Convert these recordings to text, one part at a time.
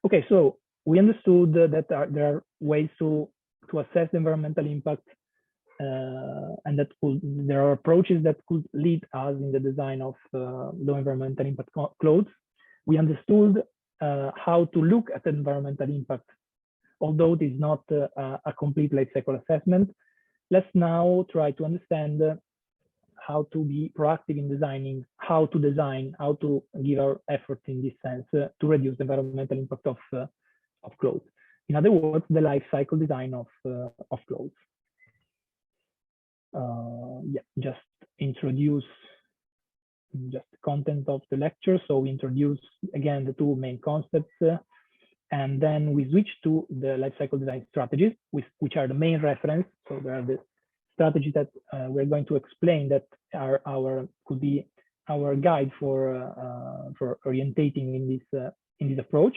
Okay, so we understood that there are ways to assess the environmental impact, and that there are approaches that could lead us in the design of low environmental impact clothes. We understood how to look at the environmental impact, although it is not a complete life cycle assessment. Let's now try to understand how to be proactive in designing, how to design, how to give our efforts in this sense to reduce the environmental impact of clothes. In other words, the life cycle design of clothes. Yeah, just introduce just the content of the lecture. So we introduce again the two main concepts, and then we switch to the life cycle design strategies, which are the main reference. So there are the strategies that we're going to explain that are could be our guide for orientating in this approach.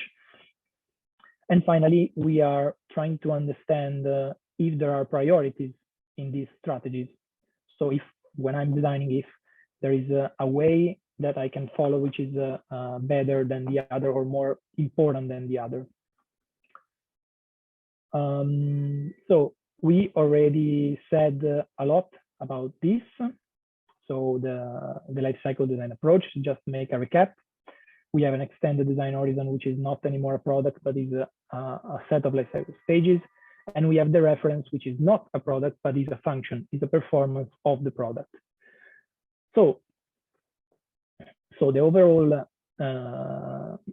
And finally, we are trying to understand if there are priorities in these strategies. So if when I'm designing, if there is a way that I can follow which is better than the other or more important than the other. So we already said a lot about this. So the life cycle design approach, just to make a recap, we have an extended design horizon, which is not anymore a product, but is a set of life cycle stages. And we have the reference, which is not a product, but is a function, is a performance of the product. So the overall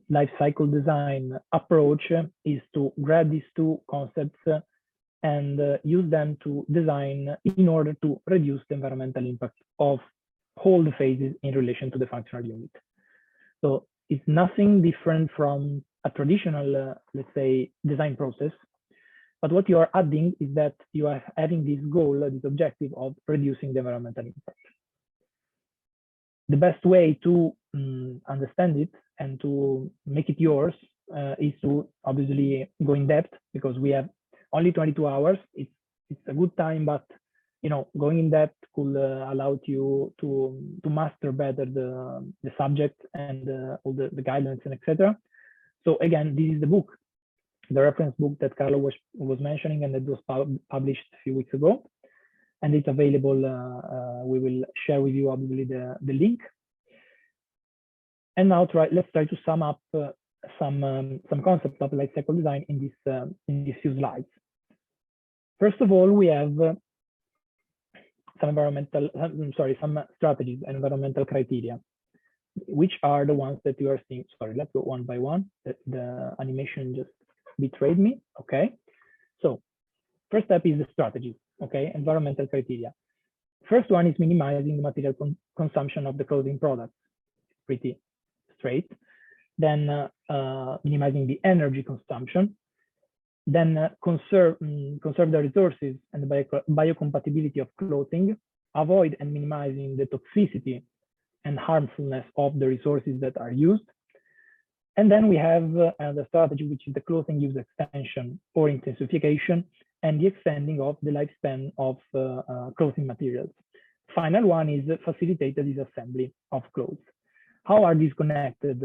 life cycle design approach is to grab these two concepts and use them to design in order to reduce the environmental impact of all the phases in relation to the functional unit. So it's nothing different from a traditional, let's say, design process. But what you are adding is that you are adding this goal, this objective of reducing the environmental impact. The best way to understand it and to make it yours is to obviously go in depth, because we have only 22 hours. It's a good time, but going in depth could allow you to master better the subject and all the guidelines and etc. So again, this is the book, the reference book that Carlo was mentioning, and that was published a few weeks ago, and it's available. We will share with you obviously the link. And now let's try to sum up some concepts of life cycle design in these few slides. First of all, we have some strategies, environmental criteria, which are the ones that you are seeing. Sorry, let's go one by one. The animation just betrayed me. Okay, so first step is the strategy. Okay, environmental criteria. First one is minimizing the material consumption of the clothing products. Pretty straight. Then minimizing the energy consumption. Then conserve the resources and the biocompatibility of clothing. Avoid and minimizing the toxicity and harmfulness of the resources that are used. And then we have the strategy, which is the clothing use extension or intensification, and the extending of the lifespan of clothing materials. Final one is facilitate the disassembly of clothes. How are these connected?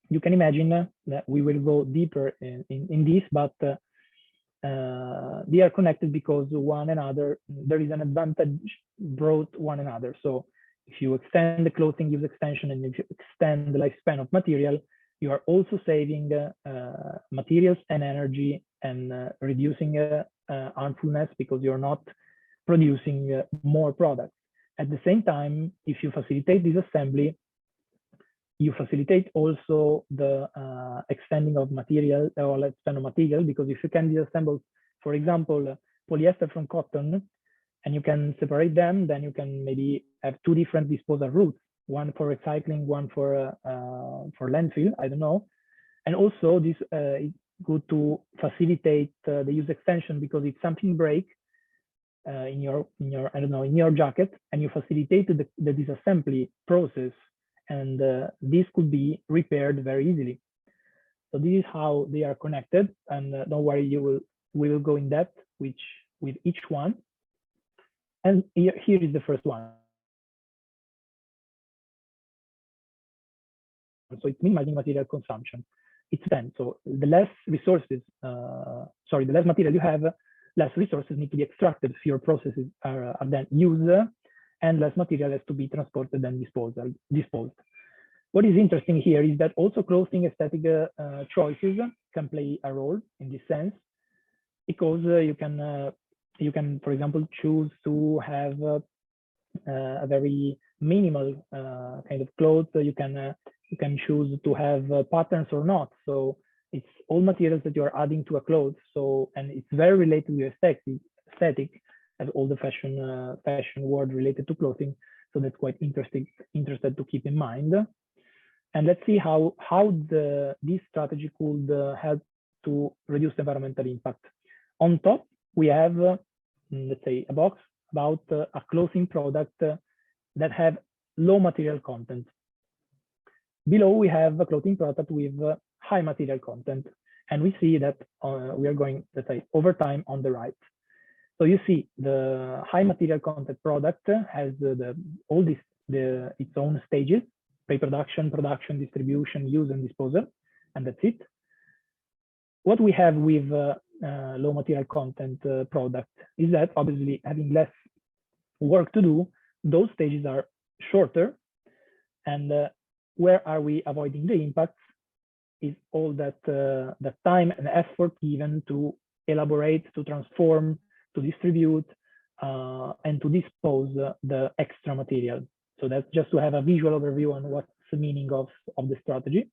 You can imagine that we will go deeper in this, but they are connected because one another, there is an advantage brought one another. So if you extend the clothing use extension and if you extend the lifespan of material, you are also saving materials and energy and reducing harmfulness, because you're not producing more products. At the same time, if you facilitate disassembly, you facilitate also the extending of material or lifespan of material, because if you can disassemble, for example, polyester from cotton, and you can separate them, then you can maybe have two different disposal routes, one for recycling, one for landfill, I don't know. And also this is good to facilitate the use extension, because if something breaks in your I don't know, in your jacket, and you facilitate the disassembly process, and this could be repaired very easily. So this is how they are connected, and don't worry, we will go in depth with each one. And here is the first one. So it's minimizing material consumption. it's 10. So the less resources, sorry, the less material you have, less resources need to be extracted, fewer processes are then used, and less material has to be transported and disposed. What is interesting here is that also clothing aesthetic choices can play a role in this sense, because you can, for example, choose to have a very minimal kind of clothes. You can choose to have patterns or not. So it's all materials that you are adding to a clothes. So, and it's very related to aesthetic, as all the fashion world related to clothing. So that's quite interesting to keep in mind. And let's see how this strategy could help to reduce environmental impact. On top, we have, let's say, a box about a clothing product that have low material content. Below, we have a clothing product with high material content. And we see that we are going, let's say, over time on the right. So you see the high material content product has its own stages: pre-production, production, distribution, use, and disposal, and that's it. What we have with low material content product is that, obviously, having less work to do, those stages are shorter. And where are we avoiding the impacts is all that time and effort given to elaborate, to transform, to distribute, and to dispose the extra material. So that's just to have a visual overview on what's the meaning of the strategy.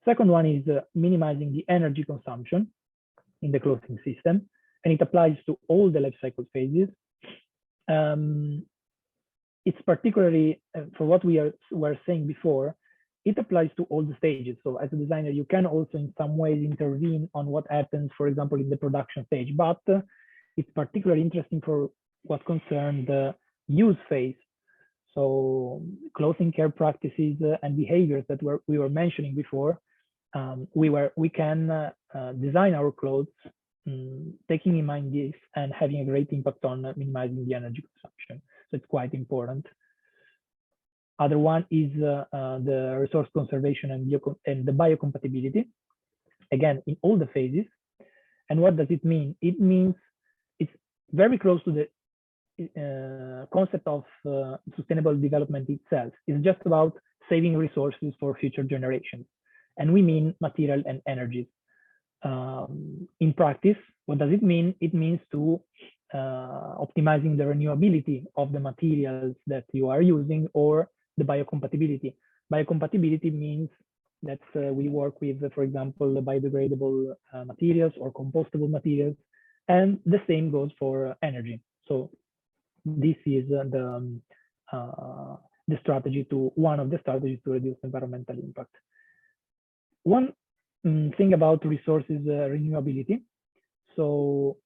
Second one is minimizing the energy consumption in the clothing system, and it applies to all the life cycle phases. It's particularly, for what we were saying before, it applies to all the stages. So as a designer, you can also in some ways intervene on what happens, for example, in the production stage, but it's particularly interesting for what concerns the use phase. So clothing care practices and behaviors that we were mentioning before, we can design our clothes taking in mind this and having a great impact on minimizing the energy consumption. So it's quite important. Other one is the resource conservation and the biocompatibility, again, in all the phases. And what does it mean? It means it's very close to the concept of sustainable development itself. It's just about saving resources for future generations. And we mean material and energies. In practice, what does it mean? It means to optimizing the renewability of the materials that you are using, or the biocompatibility. Biocompatibility means that we work with, for example, biodegradable materials or compostable materials, and the same goes for energy. So this is one of the strategies to reduce environmental impact. One thing about resources renewability. So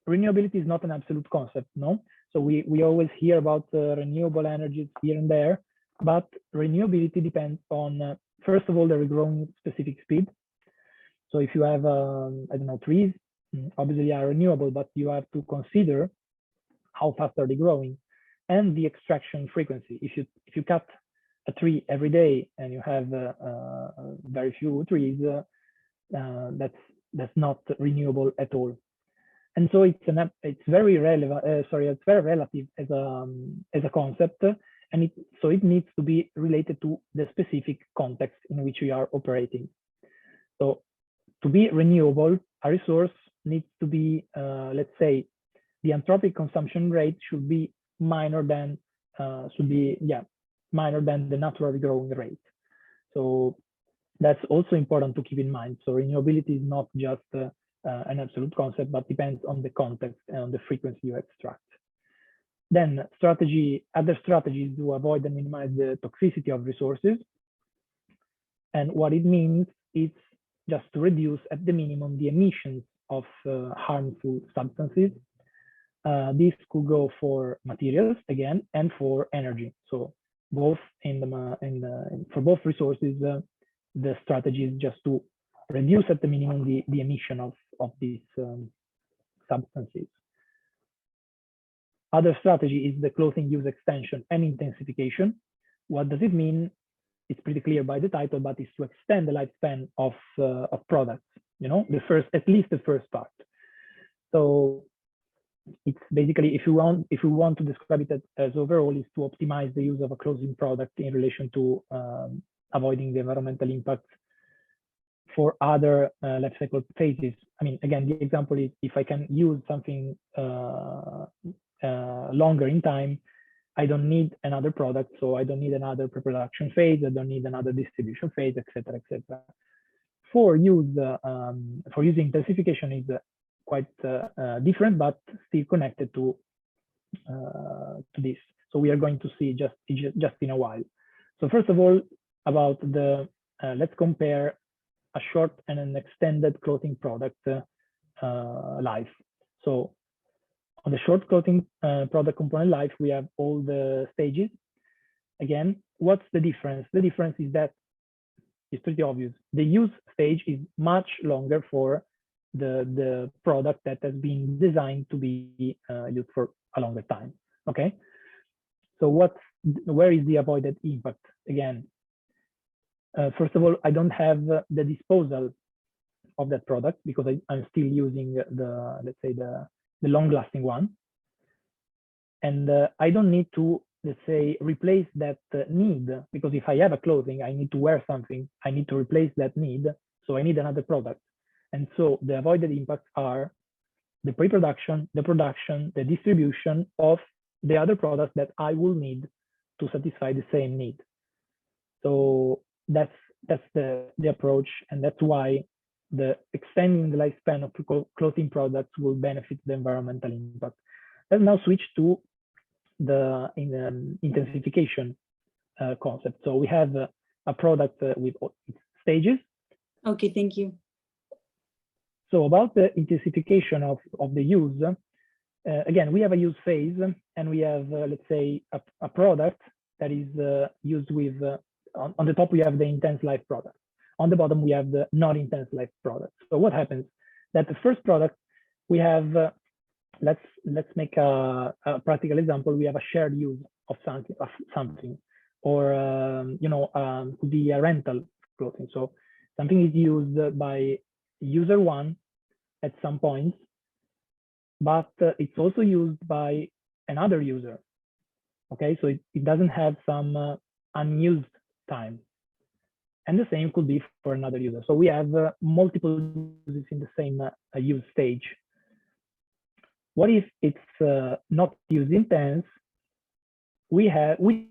renewability is not an absolute concept, no? So we always hear about renewable energies here and there, but renewability depends on, first of all, the regrowing specific speed. So if you have, I don't know, trees, obviously are renewable, but you have to consider how fast are they growing, and the extraction frequency. If you cut a tree every day and you have very few trees, that's not renewable at all. And so it's very relevant. It's very relative as a concept, and so it needs to be related to the specific context in which we are operating. So to be renewable, a resource needs to be, let's say, the anthropic consumption rate should be minor than the naturally growing rate. So that's also important to keep in mind. So renewability is not just an absolute concept, but depends on the context and on the frequency you extract. Then other strategies to avoid and minimize the toxicity of resources. And what it means is just to reduce at the minimum the emissions of harmful substances. This could go for materials again and for energy. So both for both resources, the strategy is just to reduce at the minimum the emission of these substances. Other strategy is the clothing use extension and intensification. What does it mean? it's pretty clear by the title, but it's to extend the lifespan of products. At least the first part. So it's basically, if you want to describe it as overall, is to optimize the use of a closing product in relation to avoiding the environmental impact for other life cycle phases. I mean, again, the example is if I can use something longer in time, I don't need another product, so I don't need another pre-production phase, I don't need another distribution phase, etc., etc. For using intensification is quite different, but still connected to this. So we are going to see just in a while. So first of all, about the let's compare a short and an extended clothing product life. So on the short clothing product component life, we have all the stages. Again, what's the difference? The difference is that it's pretty obvious. The use stage is much longer for the product that has been designed to be used for a longer time. Okay. So where is the avoided impact? Again, first of all, I don't have the disposal of that product because I'm still using let's say the long-lasting one, and I don't need to, let's say, replace that need, because if I have a clothing, I need to wear something, I need to replace that need, so I need another product. And so the avoided impacts are the pre-production, the production, the distribution of the other products that I will need to satisfy the same need. So that's the approach, and that's why the extending the lifespan of clothing products will benefit the environmental impact. Let's now switch to the intensification concept. So we have a product with its stages. Okay, thank you. So about the intensification of the use, again, we have a use phase, and we have, let's say, a product that is used with, on the top, we have the intense life product. On the bottom, we have the not intense life product. So what happens? That the first product, we have, let's make a practical example. We have a shared use of something, or could be a rental clothing. So something is used by user one at some point, but it's also used by another user. Okay, so it doesn't have some unused time. And the same could be for another user. So we have multiple uses in the same use stage. What if it's not use intense? We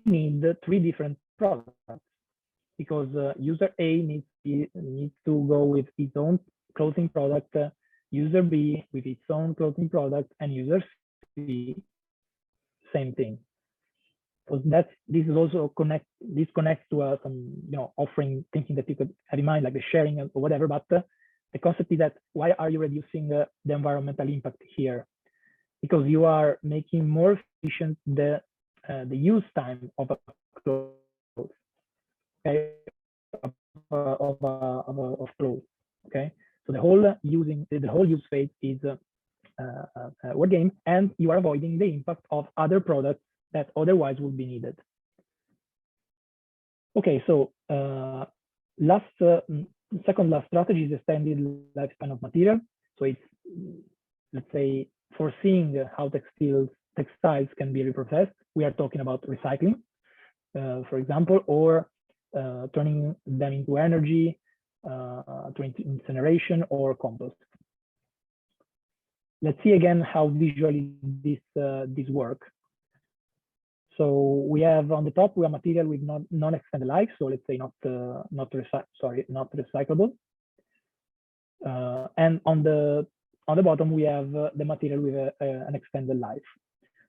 need 3 different products, because user A needs to go with its own clothing product, user B with its own clothing product, and user C, same thing. So this is also this connects to some offering thinking that you could have in mind, like the sharing or whatever. But the concept is that why are you reducing the environmental impact here? Because you are making more efficient the use time of a clothes, okay, of clothes. Okay, so the whole use phase is a word game, and you are avoiding the impact of other products that otherwise would be needed. Okay, so second last strategy is extended lifespan of material. So it's, let's say, foreseeing how textiles can be reprocessed. We are talking about recycling, for example, or turning them into energy, to incineration or compost. Let's see again how visually this work. So we have on the top, we have material with non-extended life. So let's say not recyclable. And on the bottom, we have the material with an extended life.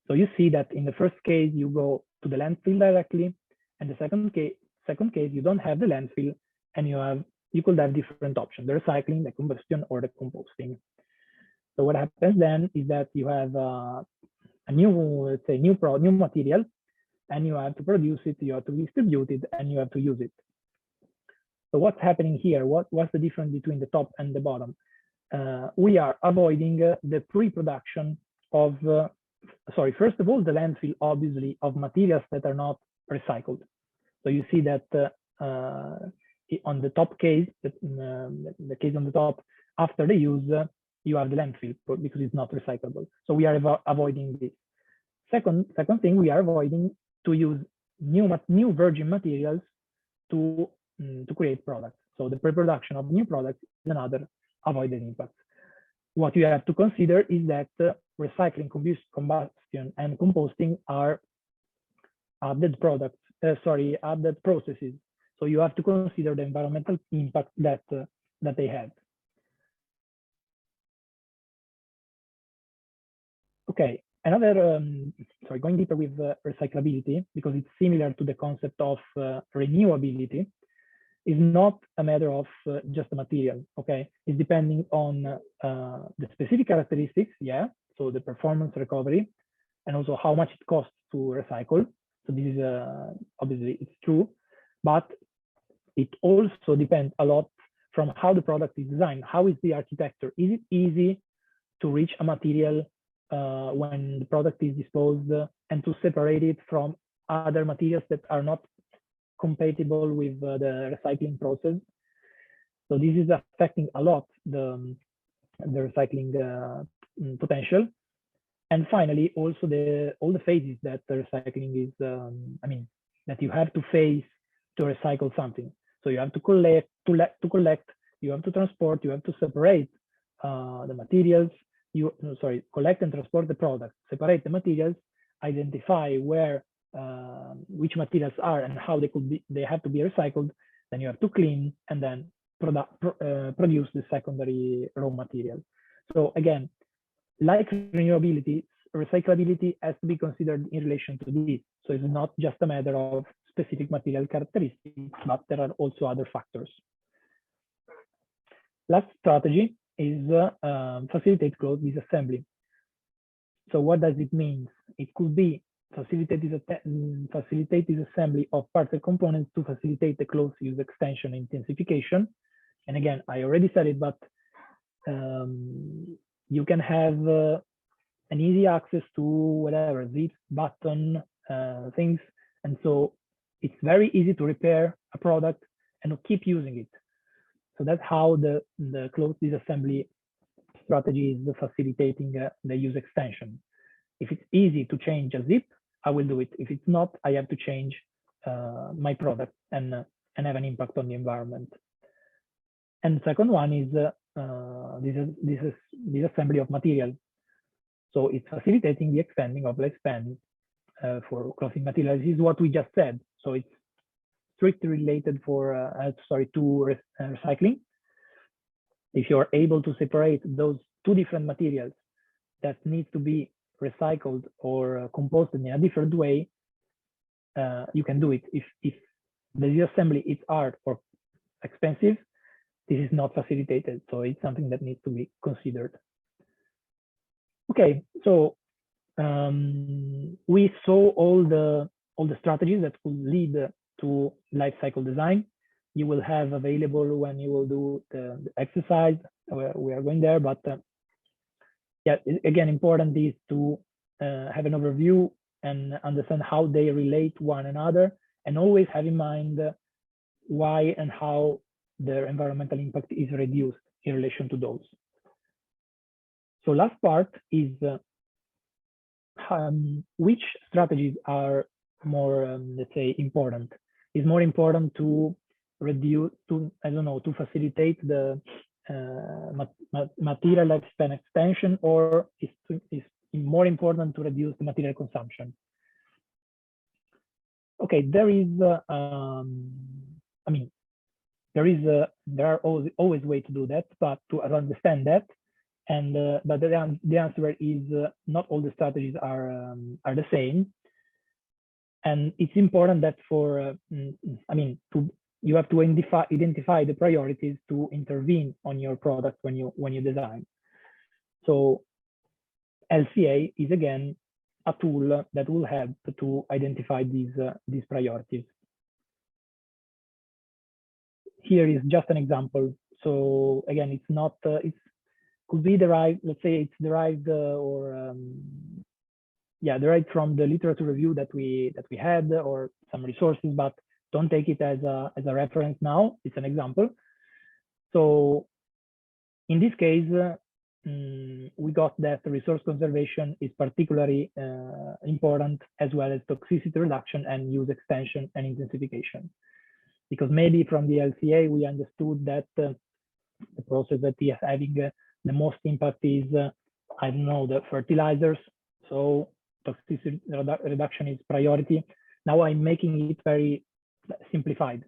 So you see that in the first case, you go to the landfill directly, and the second case, you don't have the landfill, and you could have different options: the recycling, the combustion, or the composting. So what happens then is that you have a new material, and you have to produce it, you have to distribute it, and you have to use it. So what's happening here? What's the difference between the top and the bottom? We are avoiding the pre-production of, first of all, the landfill, obviously, of materials that are not recycled. So you see that on the top case, the case on the top, after the use, you have the landfill because it's not recyclable. So we are avoiding this. Second thing, we are avoiding to use new virgin materials to create products. So the pre-production of new products is another avoided impact. What you have to consider is that recycling, combustion, and composting are added products, added processes. So you have to consider the environmental impact that they have. Okay, going deeper with recyclability, because it's similar to the concept of renewability, is not a matter of just a material, okay? It's depending on the specific characteristics, yeah, so the performance recovery, and also how much it costs to recycle. So this is obviously it's true, but it also depends a lot from how the product is designed. How is the architecture? Is it easy to reach a material when the product is disposed and to separate it from other materials that are not compatible with the recycling process? So this is affecting a lot the recycling potential. And finally, also all the phases that the recycling is, that you have to face to recycle something. So you have to collect, you have to transport, you have to separate the materials, collect and transport the product, separate the materials, identify where which materials are and how they have to be recycled. Then you have to clean and then produce the secondary raw material. So again, like renewability, recyclability has to be considered in relation to this. So it's not just a matter of specific material characteristics, but there are also other factors. Last strategy is facilitate closed disassembly. So what does it mean? It could be facilitate disassembly of parts and components to facilitate the closed use extension intensification. And again, I already said it, but you can have an easy access to whatever, zip, button, things. And so it's very easy to repair a product and keep using it. So that's how the closed disassembly strategy is facilitating the use extension. If it's easy to change a zip, I will do it. If it's not, I have to change my product and have an impact on the environment. And the second one is disassembly of material. So it's facilitating the extending of lifespan for clothing materials. This is what we just said. So it's strictly related to recycling. If you're able to separate those two different materials that need to be recycled or composted in a different way, you can do it. If the disassembly is hard or expensive, this is not facilitated. So it's something that needs to be considered. Okay, so we saw all the strategies that could lead to life cycle design. You will have available when you will do the exercise. We are going there, but yeah, again, important is to have an overview and understand how they relate to one another, and always have in mind why and how their environmental impact is reduced in relation to those. So last part is which strategies are more, let's say, important. Is more important to reduce, to facilitate the material lifespan extension, or is more important to reduce the material consumption? Okay, there are always ways to do that, but to understand that, and but the answer is not all the strategies are the same, and it's important that you have to identify the priorities to intervene on your product when you design. So LCA is again a tool that will help to identify these priorities. Here is just an example. So again, it's not it could be derived. Let's say it's derived derived from the literature review that we had, or some resources, but don't take it as a reference now. It's an example. So in this case, we got that resource conservation is particularly important, as well as toxicity reduction and use extension and intensification. Because maybe from the LCA, we understood that the process that is having the most impact is, I don't know, the fertilizers. So toxicity reduction is priority. Now I'm making it very simplified.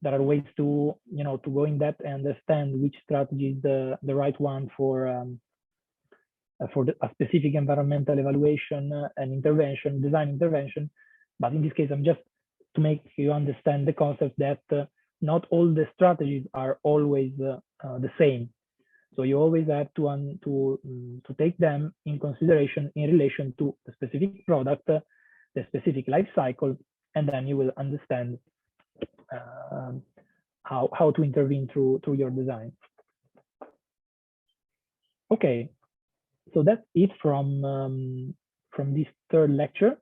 There are ways to, to go in depth and understand which strategy is the right one for a specific environmental evaluation and intervention, design intervention. But in this case, I'm just to make you understand the concept that not all the strategies are always the same. So you always have to take them in consideration in relation to the specific product, the specific life cycle, and then you will understand how to intervene through your design. Okay, so that's it from this third lecture.